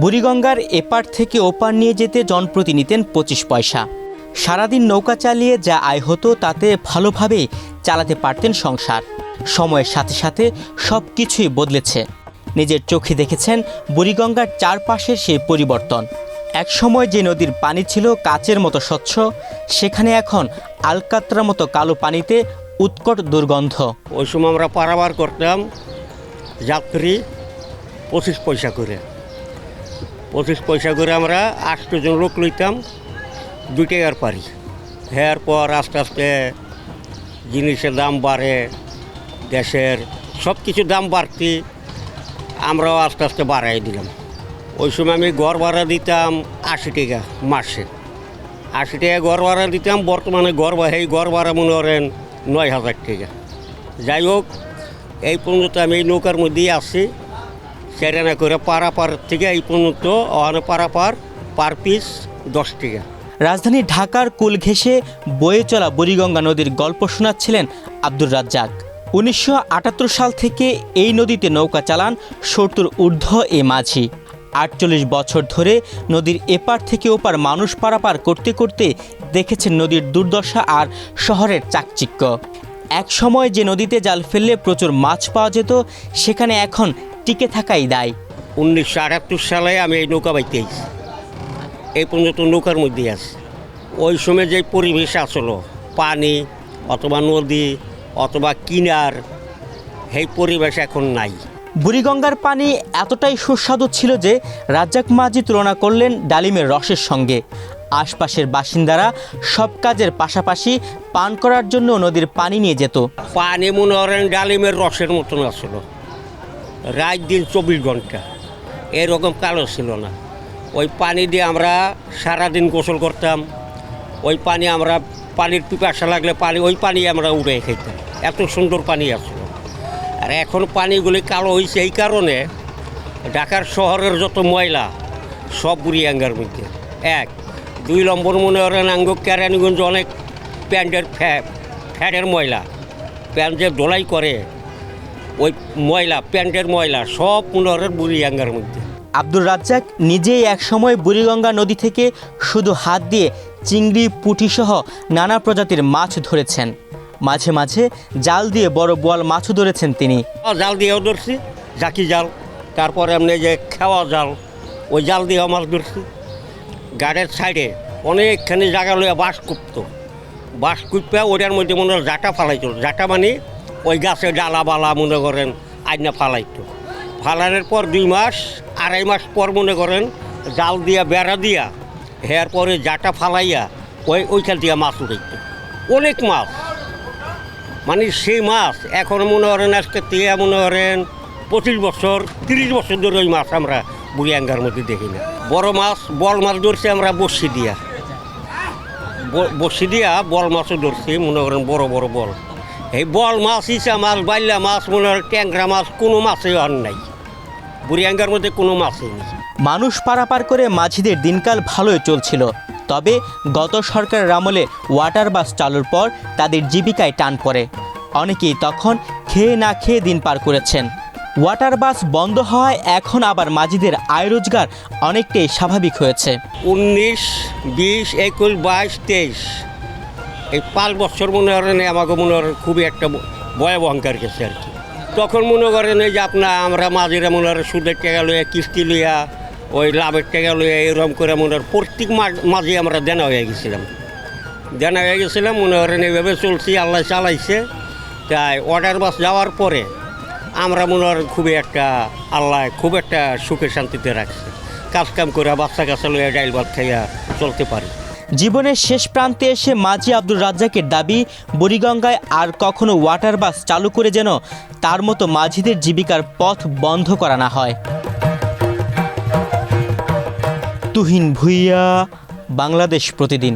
বুড়িগঙ্গার এপার থেকে ওপার নিয়ে যেতে জনপ্রতি নিতেন 25 পয়সা। সারাদিন নৌকা চালিয়ে যা আয় হতো তাতে ভালোভাবেই চালাতে পারতেন সংসার। সময়ের সাথে সাথে সব কিছুই বদলেছে। নিজের চোখে দেখেছেন বুড়িগঙ্গার চারপাশের সেই পরিবর্তন। এক সময় যে নদীর পানি ছিল কাচের মতো স্বচ্ছ, সেখানে এখন আলকাতরার মতো কালো পানিতে উৎকট দুর্গন্ধ। ওই সময় আমরা পারাবার করতাম যাত্রী 25 পয়সা করে। 25 পয়সা করে আমরা 8 জন লোক লইতাম, 2 টাকার পারি। এরপর আস্তে আস্তে জিনিসের দাম বাড়ে, গ্যাসের সব কিছু দাম বাড়তি, আমরাও আস্তে আস্তে বাড়াই দিলাম। ওই সময় আমি ঘর ভাড়া দিতাম 80 টাকা মাসে। 80 টাকা ঘর ভাড়া দিতাম। বর্তমানে ঘর ভাড়া মনে করেন 9,000 টাকা। যাই হোক, এই পর্যন্ত আমি এই নৌকার মধ্যেই আসছি। সেরেনা করে পারাপার থেকে এই পর্যন্ত ওখানে পারাপার পার পিস 10 টাকা। রাজধানী ঢাকার কুল ঘেঁষে বয়ে চলা বুড়িগঙ্গা নদীর গল্প শোনাচ্ছিলেন আব্দুর রাজ্জাক। 1978 সাল থেকে এই নদীতে নৌকা চালান 70 ঊর্ধ্ব এ মাঝি। 48 বছর ধরে নদীর এপার থেকে ওপার মানুষ পারাপার করতে করতে দেখেছেন নদীর দুর্দশা আর শহরের চাকচিক্য। এক সময় যে নদীতে জাল ফেললে প্রচুর মাছ পাওয়া যেত, সেখানে এখন টিকে থাকাই দায়। 1978 সালে আমি এই নৌকা বাইতে আইছি। এই পর্যন্ত নৌকার মধ্যে আছে। ওই সময় যে পরিবেশ আসলো, পানি অথবা নদী অথবা কিনার, সেই পরিবেশ এখন নাই। বুড়িগঙ্গার পানি এতটাই সুস্বাদু ছিল যে রাজ্জাক মাঝি তুলনা করলেন ডালিমের রসের সঙ্গে। আশপাশের বাসিন্দারা সব কাজের পাশাপাশি পান করার জন্য নদীর পানি নিয়ে যেত। পানি মনে করেন ডালিমের রসের মতন আসলো, রাত দিন 24 ঘন্টা, এরকম কালো ছিল না। ওই পানি দিয়ে আমরা সারাদিন গোসল করতাম। ওই পানি আমরা পানির পিপাসা লাগলে ওই পানি আমরা উড়ে খাইতাম। এত সুন্দর পানি আসলো। আর এখন পানিগুলি কালো হয়েছে এই কারণে ঢাকার শহরের যত ময়লা সব বুড়িগঙ্গার মধ্যে। 2 নম্বর মনে করেন কেরানীগঞ্জ অনেক প্যান্টের ফ্যাটের ময়লা, প্যান্ট যে ধোলাই করে ওই ময়লা, প্যান্টের ময়লা সব মনে করেন বুড়িগঙ্গার মধ্যে। আব্দুর রাজ্জাক নিজেই একসময় বুড়িগঙ্গা নদী থেকে শুধু হাত দিয়ে চিংড়ি, পুঁটিসহ নানা প্রজাতির মাছ ধরেছেন। মাঝে মাঝে জাল দিয়ে বড় বোয়াল মাছও ধরেছেন তিনি। জাল দিয়েও ধরছি, জাকি জাল, তারপরে এমনি যে খেওয়া জাল, ওই জাল দিয়েও মাছ ধরছি। গাড়ির সাইডে অনেকখানি জায়গা লইয়া বাঁশ কুপা ওটার মধ্যে মনে হয় জাটা ফালাইতো। জাটা মানে ওই গাছে ডালা বালা মনে করেন আইনা ফালাইতো। ফালানোর পর 2 মাস 2.5 মাস পর মনে করেন জাল দিয়া বেড়া দিয়া পরে জাটা ফালাইয়া ওইখান থেকে মাছ উঠাইতো। অনেক মাছ, মানে সেই মাছ এখন মনে করেন আজকে থেকে মনে করেন 25 বছর 30 বছর ধরে ওই মাছ আমরা বুড়িগঙ্গার মধ্যে দেখি না। বড় মাছ, বল মাছ ধরছি আমরা বসি দিয়া বল মাছও ধরছি মনে করেন বড় বড় বল। এই বল মাছ, ইচা মাছ, বাইলা মাছ, মনে করেন ট্যাংরা মাছ, কোনো মাছই আর নাই বুড়িগঙ্গার মধ্যে, কোনো মাছই নেই। মানুষ পারাপার করে মাঝিদের দিনকাল ভালোই চলছিল। তবে গত সরকারের আমলে ওয়াটার বাস চালুর পর তাদের জীবিকায় টান পড়ে। অনেকেই তখন খেয়ে না খেয়ে দিন পার করেছেন। ওয়াটার বাস বন্ধ হওয়ায় এখন আবার মাঝিদের আয় রোজগার অনেকটাই স্বাভাবিক হয়েছে। 19, 20, 21, 22, 23 এই 5 বছর মনে করেন আমাকে মনে করেন খুবই একটা ভয়াবহকার গেছে আর কি। তখন মনে করেন এই যে আমরা মাঝিরা মনে করেন সুদের টাকা লইয়া, কিস্তি লইয়া, ওই লাভের টাকা লইয়া এরকম করে মনে করেন প্রত্যেক মাঝে আমরা দেনা হয়ে গেছিলাম মনে করেন এইভাবে চলছি, আল্লাহ চালাইছে। তাই ওয়াটার বাস যাওয়ার পরে আমরা মনে করেন আল্লাহ খুব একটা সুখে শান্তিতে রাখছে। কাজকাম করে বাচ্চা কাচ্চা লইয়া ডাইল ভাত খাইয়া চলতে পারি। জীবনের শেষ প্রান্তে এসে মাঝি আব্দুর রাজ্জাকের দাবি, বুড়িগঙ্গায় আর কখনো ওয়াটার বাস চালু করে যেন তার মতো মাঝিদের জীবিকার পথ বন্ধ করা না হয়। তুহিন ভুইয়া, বাংলাদেশ প্রতিদিন।